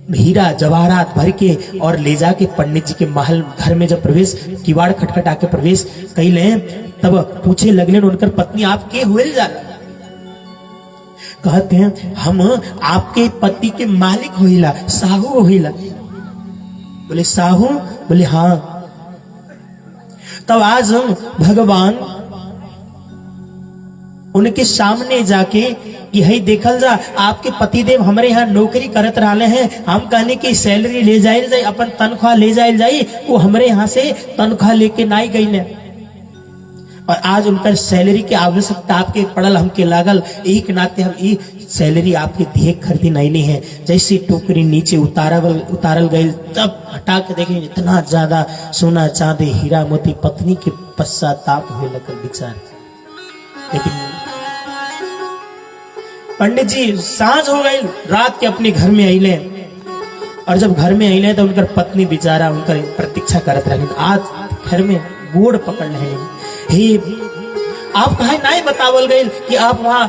हीरा जवाहरात भर के और ले जाके पंडित जी के महल घर में जब प्रवेश किवाड़ खटखटा के प्रवेश कैले तब पूछे लगले उनकर पत्नी आप के हुए जा। कहते हैं हम आपके पति के मालिक होइला, साहू होइला। बोले साहू? बोले हाँ। तब आज भगवान उनके सामने जाके कि हई देखल जा आपके पतिदेव हमारे यहाँ नौकरी करत रहे हैं, हम कहने की सैलरी ले जाए जाए, अपन तनख्वाह ले जाए जाए, वो हमारे यहाँ से तनख्वाह लेके नाई गई ने और आज उनकर सैलरी की आवश्यकता आपके पड़ल, हमके लागल एक नाते हम ई सैलरी आपके दिए खरीदी नहीं है। जैसे टोकरी नीचे उतारल गई तब हटा के देखें इतना ज्यादा सोना चांदी हीरा मोती, पत्नी के पश्चाताप हुए लगल विचार। लेकिन पंडित जी सांझ हो गई, रात के अपने घर में अले और जब घर में अले तो उनकर पत्नी बेचारा उनकर प्रतीक्षा करत रहे। आज घर में गोड़ पकड़ रहे, हे आप कहा नहीं बतावल गई कि आप वहाँ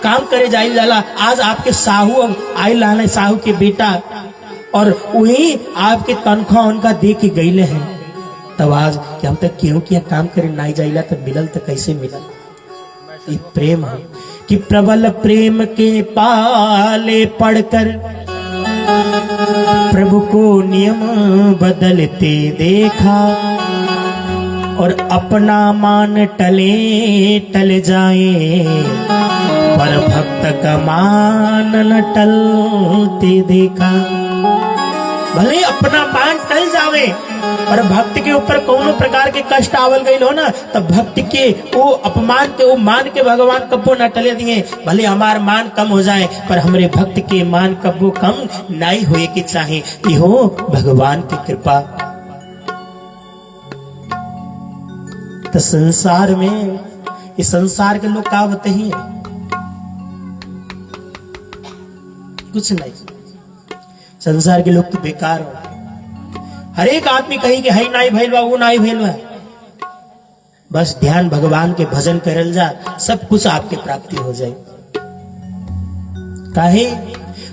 काम करे जाइल जाला, आज आपके साहू आइल लाने, साहू के बेटा और वही आपके तनख्वाह उनका दे के गईले हैं। तब आज कि हम तक क्यों किया काम करे नहीं जाइला तो मिलल तो कैसे मिलल। ये प्रेम है कि प्रबल प्रेम के पाले पड़कर प्रभु को नियम बदलते देखा और अपना मान टले टल जाए, पर भक्त का मान न टलते देखा। भले अपना मान टल जावे और भक्त के ऊपर कोनो प्रकार के कष्ट आवल गई हो ना, तब भक्त के वो अपमान के वो मान के भगवान कब्बो न टले दिए। भले हमार मान कम हो जाए पर हमरे भक्त के मान कब्बो कम नहीं होए के चाहे, ये हो भगवान की कृपा। तो संसार में इस संसार के लोग का होते हैं कुछ नहीं, संसार के लोग तो बेकार हो। हर एक आदमी कही कि हई नाई भइल बा, वो नाई भइल बा। बस ध्यान भगवान के भजन करल जा, सब कुछ आपके प्राप्ति हो जाए। काहे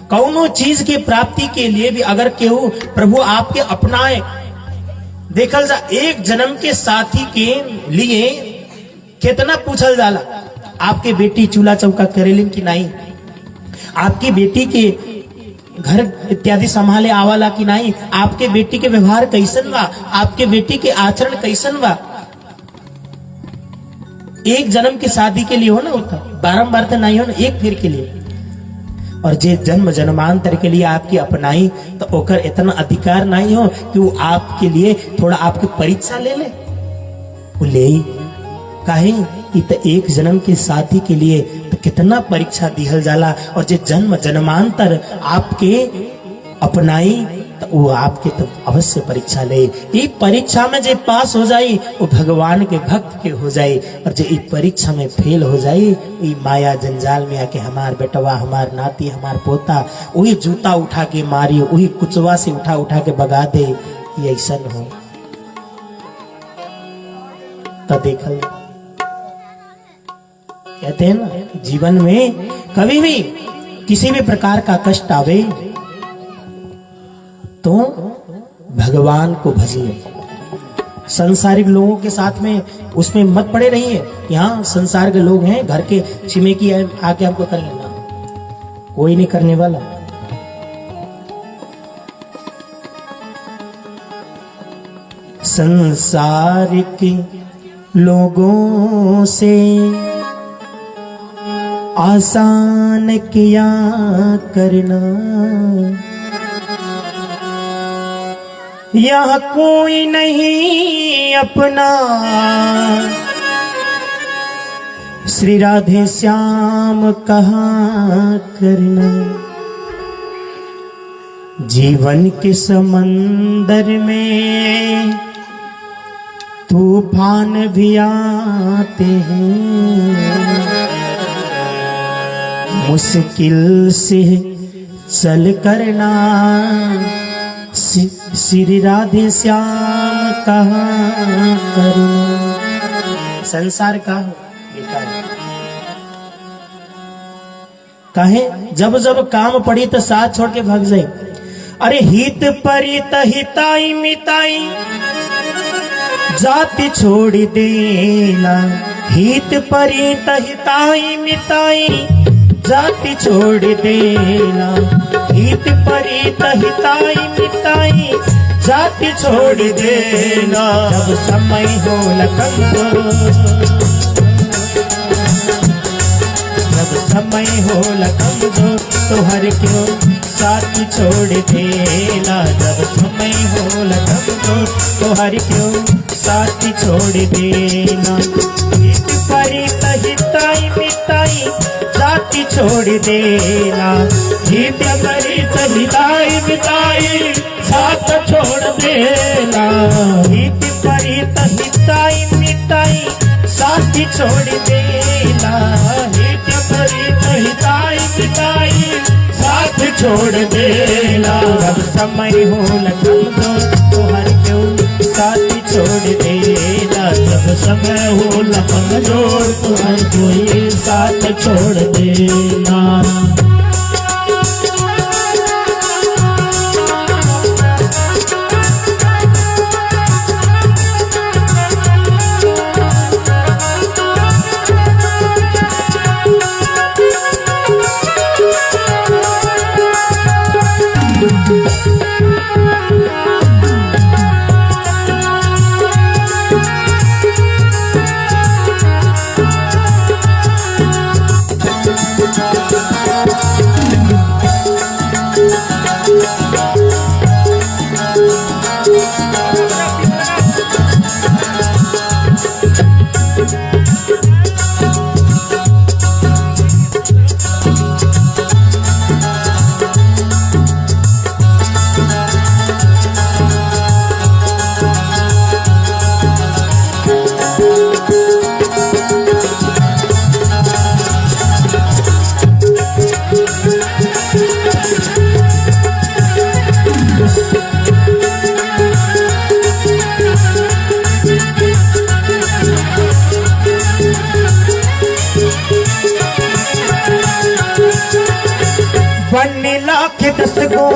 कौनो चीज के प्राप्ति के लिए भी अगर केहू प्रभु आपके अपनाए, देखल जा एक जन्म के साथी के लिए कितना पूछल जाला, आपके बेटी चूल्हा चौका करेलिन कि नहीं, आपकी बेटी के घर इत्यादि संभाले आवाला कि नहीं, आपके बेटी के व्यवहार कैसन बा, आपके बेटी के आचरण कैसन बा। एक जन्म की शादी के लिए हो ना, होता बारंबार तो नहीं हो ना, एक फिर के लिए। और जे जन्म जन्मांतर के लिए आपकी अपनाई तो ओकर इतना अधिकार नहीं हो कि वो आपके लिए थोड़ा आपकी परीक्षा ले ले, वो ले ही काहे कि तो एक जन्म के साथी के लिए तो कितना परीक्षा दिहल जाला। और जे जन्म जन्मांतर आपके अपनाई तो वो आपके तो अवश्य परीक्षा ले। ये परीक्षा में जो पास हो जाई वो भगवान के भक्त के हो जाए, और जो ये परीक्षा में फेल हो जाए ये माया जंजाल में आके हमार बेटवा, हमार नाती, हमार पोता वही जूता उठा के मारी, वही कुचवा से उठा उठा के भगा दे। ये ऐसा हो तो देखल कहते हैं ना, जीवन में कभी भी किसी भी प्रकार का कष्ट आवे तो भगवान को भजिए। संसारिक लोगों के साथ में उसमें मत पड़े रहिए। यहाँ संसार के लोग हैं, घर के छिमेकी आके आपको करेंगे ना, कोई नहीं करने वाला। संसार के लोगों से आसान किया करना, यह कोई नहीं अपना, श्री राधे श्याम कहा करना। जीवन के समंदर में तूफान भी आते हैं, मुश्किल से चल करना, श्री राधे श्याम कहा करना। संसार का बेकार कहे, जब जब काम पड़ी तो साथ छोड़ के भाग जाए। अरे हित परित हिताई मिताई जाति छोड़ देना, हित परित हिताई मिताई जाति छोड़ देना, हित परित हिताई मिताई जाति छोड़ देना। जब समय हो कमजोर, जब समय हो कमजोर तो हर क्यों साथी छोड़ देना, जब समय हो कमजोर तो हर क्यों साथी छोड़ देना। हित परित हिताई मिताई जाति छोड़ देना, हित परित हिताई मिताई साथ छोड़ देना, हित परित हिताई मिताई साथी छोड़ देना, हित परित हिताई मिताई साथ छोड़ देना। जब समय हो कमजोर तो हर क्यों साथी छोड़ देना, जब समय हो कमजोर तो हर कोई साथ छोड़ देना।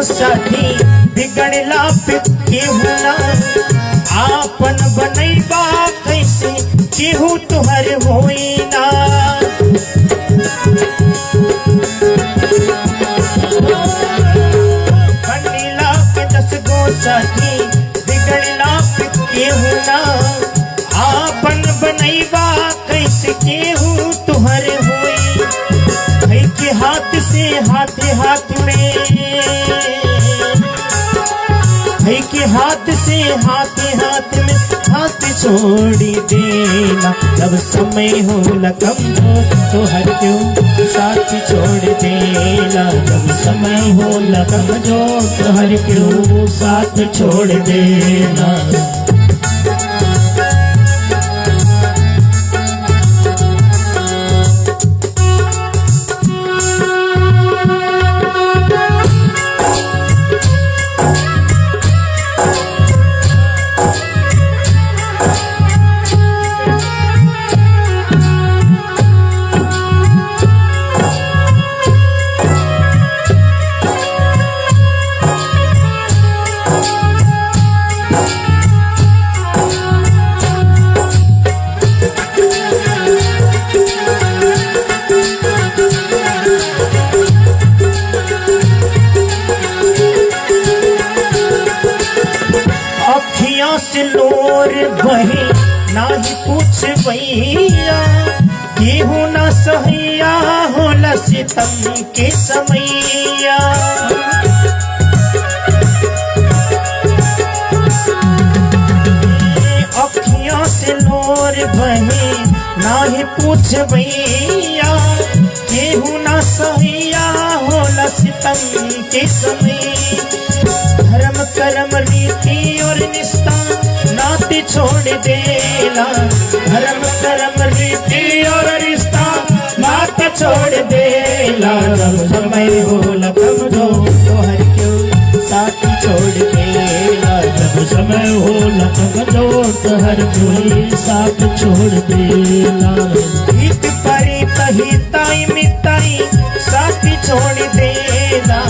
साथी बिगड़ला पे केहू ना आपन बनैबा कैसे केहू तुहर होई ना। बनला पे 10 गो साथी बिगड़ला पे केहू ना आपन बनैबा कैसे केहू तुहर होई। भाई के हाथ से हाथ हाथ में, भाई के हाथ से हाथ हाथ में हाथ छोड़ी देना। जब समय हो कमजोर तो हर क्यों साथ छोड़ देला, जब समय हो लगन जो तो हर क्यों साथ छोड़ देना। सिलोर बही नाही पूछ भैया, केहू ना सहैया होला सितम के समैया। अखियां से लोर बही नाही पूछ भैया, केहू ना सहैया होला सितम के समैया। धर्म कर्म रीति और निष्ठा नाते छोड़ देला, धर्म कर्म रीति और रिश्ता नाता छोड़ देला। जब समय हो लगन जो तो हर क्यों साथ छोड़ देला, जब समय हो लगन जो तो हर कोई साथ छोड़ देला। हित परी तही ताई मिताई साथ छोड़ देला,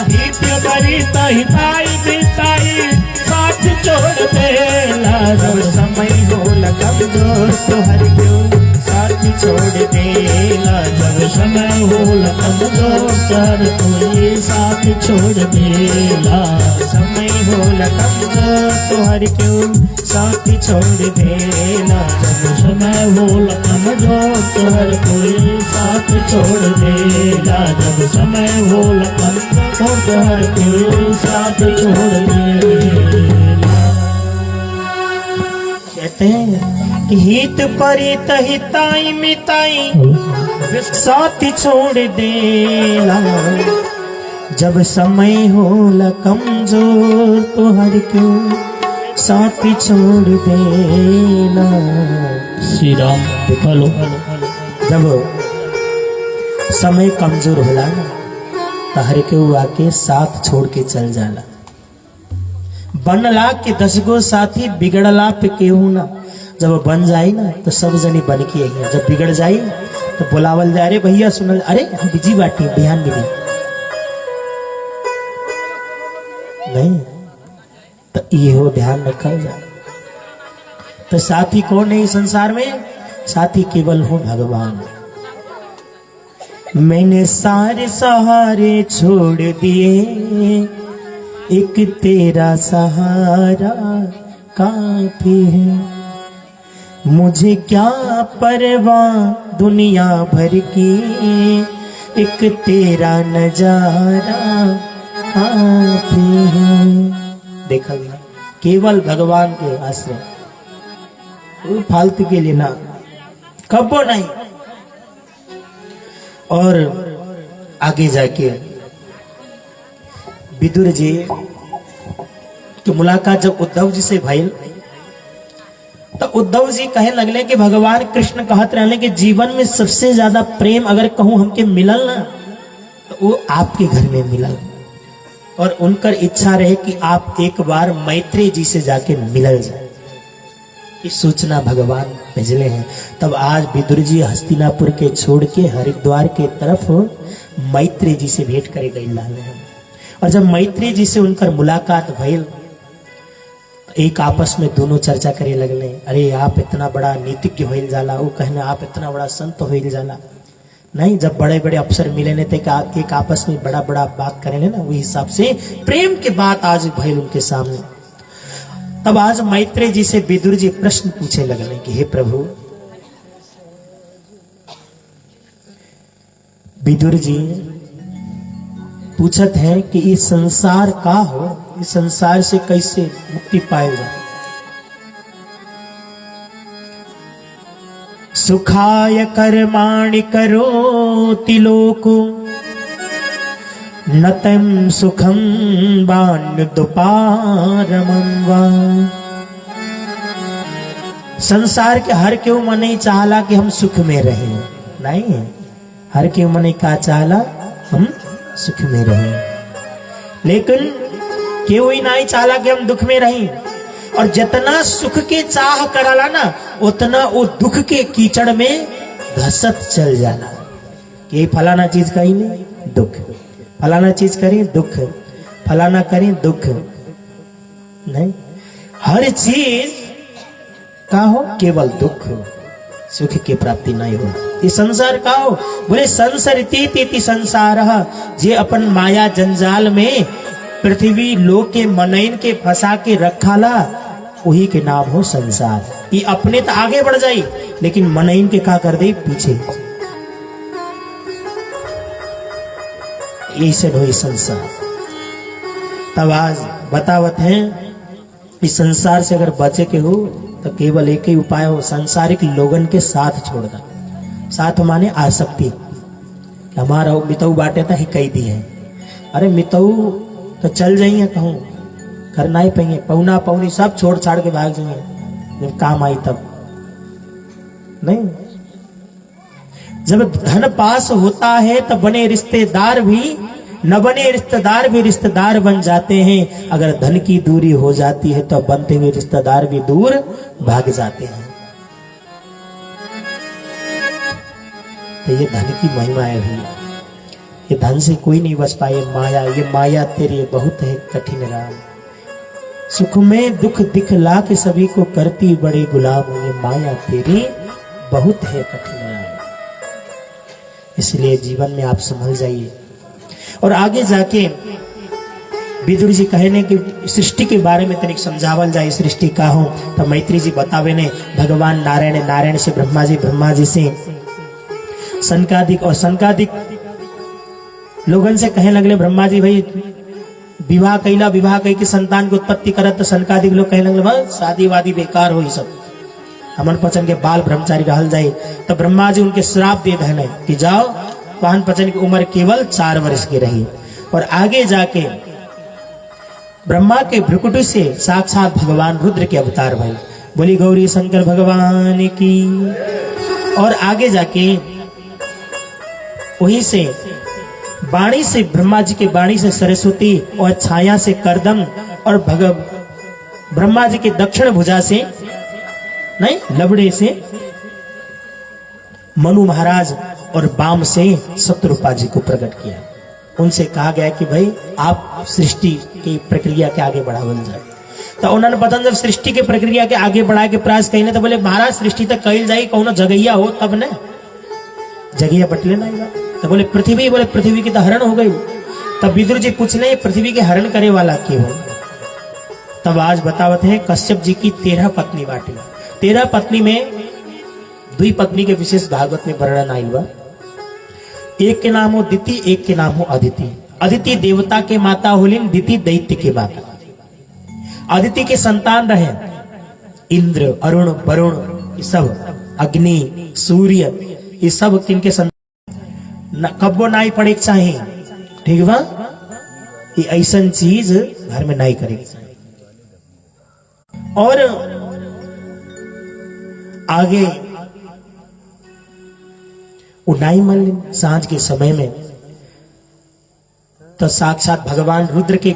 हित परी तही ताई मिताई साथ छोड़ देला। जब समय हो लगन जो तो हर क्यों साथ छोड़ देला, जब समय हो लगन जो तो हर कोई साथ छोड़ देला। समय हो लगन जो तो हर क्यों साथ छोड़ देला, जब समय हो लगन जो तो हर कोई साथ छोड़ देला। जब समय हो लगन जो तो हर कोई साथ छोड़ देला। कहते हैं कि हित परित हिताई मिताई साथ छोड़ देला, जब समय होला कमजोर तो हर क्यों साथ छोड़ देला। श्री राम देखा लो, जब समय कमजोर होला ना तो हर केहू आके साथ छोड़ के चल जाला। बनला के 10 गो साथी, बिगड़ला पे केहू ना। जब बन जाई ना तो सब जनी बन के आई, जब बिगड़ जाई तो बुलावल जाए, अरे भैया सुनल, अरे हम बिजी बाटी ध्यान मिली नहीं, तो ये हो ध्यान रखल जाए। तो साथी कौन है इस संसार में? साथी केवल हो भगवान। मैंने सारे सहारे छोड़ दिए, एक तेरा सहारा काफी है। मुझे क्या परवाह दुनिया भर की, एक तेरा नजारा काफी है। देखा गया केवल भगवान के आश्रय, वो फालतू के लिए ना, कबो नहीं। और आगे जाके विदुर जी की मुलाकात जब उद्धव जी से भइल तो उद्धव जी कहे लगले कि भगवान कृष्ण कहत रहले कि जीवन में सबसे ज्यादा प्रेम अगर कहूं हमके मिलल ना तो वो आपके घर में मिलल, और उनकर इच्छा रहे कि आप एक बार मैत्री जी से जाके मिलल जाए। इस सूचना भगवान भेजले हैं। तब आज विदुर जी हस्तिनापुर के छोड़ के हरिद्वार के तरफ मैत्री जी से भेंट करे गई लाले हैं। और जब मैत्री जी से उनकर मुलाकात भइल तो एक आपस में दोनों चर्चा करे लगले, अरे आप इतना बड़ा नीतिज्ञ होइल जाला, वो कहने आप इतना बड़ा संत होइल जाला। नहीं, जब बड़े बड़े अफसर मिले ने थे एक आपस में बड़ा बड़ा बात करेंगे ना, वही हिसाब से प्रेम के बात आज भइल उनके सामने। तब आज मैत्री जी से विदुर जी प्रश्न पूछे लगले कि हे प्रभु, विदुर जी पूछत है कि ये संसार का हो, इस संसार से कैसे मुक्ति पाए जाए। सुखाय कर्माणि करोति लोको नतम सुखम बान्युदुपारमं वा। संसार के हर क्यों मन नहीं चाहला कि हम सुख में रहें, नहीं, हर क्यों मन का चाहला हम सुख में रहें, लेकिन क्यों ही नहीं चाहला कि हम दुख में रहें। और जितना सुख के चाह कराला ना उतना वो दुख के कीचड़ में घसत चल जाना कि फलाना चीज कहीं नहीं दुख, फलाना चीज करें दुख, फलाना करें दुख, नहीं, हर चीज का हो केवल दुख, सुख की प्राप्ति नहीं हो। ये संसार का हो, बोले संसरती संसार, जे अपन माया जंजाल में पृथ्वी लोक के मनैन के फंसा के रखाला वही के नाम हो संसार। ये अपने तो आगे बढ़ जाई लेकिन मनैन के का कर दे पीछे, ऐसे हो संसार। तब आज बतावत हैं इस संसार से अगर बचे के हो तो केवल एक ही उपाय हो, सांसारिक लोगन के साथ छोड़ना। साथ माने आसक्ति, हमारा मितऊ बांटे था ही कही दी है, अरे मितऊ तो चल जाइए कहूँ करना ही पाएंगे, पौना पौनी सब छोड़ छाड़ के भाग जाइए, जब काम आई तब नहीं। जब धन पास होता है तो बने रिश्तेदार भी, न बने रिश्तेदार भी रिश्तेदार बन जाते हैं। अगर धन की दूरी हो जाती है तो बनते हुए रिश्तेदार भी दूर भाग जाते हैं। तो ये धन की महिमा है भैया, ये धन से कोई नहीं बच पाए। माया, ये माया तेरी बहुत है कठिन राम, सुख में दुख दिखला के सभी को करती बड़े गुलाम। ये माया तेरी बहुत है कठिन राम, इसलिए जीवन में आप संभल जाइए। और आगे जाके विदुर जी कहने कि सृष्टि के बारे में तनिक समझावल जाए, सृष्टि का हो तो मैत्री जी बतावे ने भगवान नारायण, नारायण से ब्रह्मा जी, ब्रह्मा जी से सनकादिक, और सनकादिक लोगन से कहने लगले ब्रह्मा जी भाई विवाह कैला, विवाह कई के संतान की उत्पत्ति करत, तो सनकादिक लोग कहने लगले बस शादी वादी बेकार हो, सब हमन पचन के बाल ब्रह्मचारी रहल जाए। तो ब्रह्मा जी उनके श्राप दे देने कि जाओ, पान पचन की उम्र केवल 4 वर्ष की रही। और आगे जाके ब्रह्मा के भ्रुकुट से साक्षात भगवान रुद्र के अवतार भइल, बोली गौरी शंकर भगवान की। और आगे जाके वहीं से वाणी से, ब्रह्मा जी के वाणी से सरस्वती, और छाया से करदम, और ब्रह्मा जी के दक्षिण भुजा से नहीं लबड़े से मनु महाराज, और वाम से शत्रुपा जी को प्रकट किया। उनसे कहा गया कि भाई आप सृष्टि की प्रक्रिया के आगे बढ़ावल जाए। तो उन्होंने पता जब सृष्टि के प्रक्रिया के आगे बढ़ाए के प्रयास कही, तो बोले महाराज सृष्टि तक कही जाए कौन जगैया हो तब न, जगैया बटले ना। तो बोले पृथ्वी, बोले पृथ्वी की तो हरण हो गई। तब विदुर जी पूछने पृथ्वी के हरण करे वाला क्यों हो। तब आज बतावत है कश्यप जी की 13 पत्नी बाटी, 13 पत्नी में 2 पत्नी के विशेष भागवत में वर्णन आयल बा। एक के नाम हो दिति, एक के नाम हो अदिति। अदिति देवता के माता होलिन, दिति दैत्य के माता। अदिति के संतान रहे इंद्र, अरुण, वरुण, ये सब, अग्नि, सूर्य, ये सब किनके संतान कब्बो नाई पड़े चाहिए, ठीक बा। ये ऐसा चीज घर में नहीं करेगी। और आगे उनाई मल सांझ के समय में तो साक्षात भगवान रुद्र के,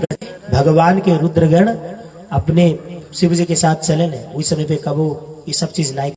भगवान के रुद्रगण अपने शिव जी के साथ चले न, उस समय पे कबो ये सब चीज नहीं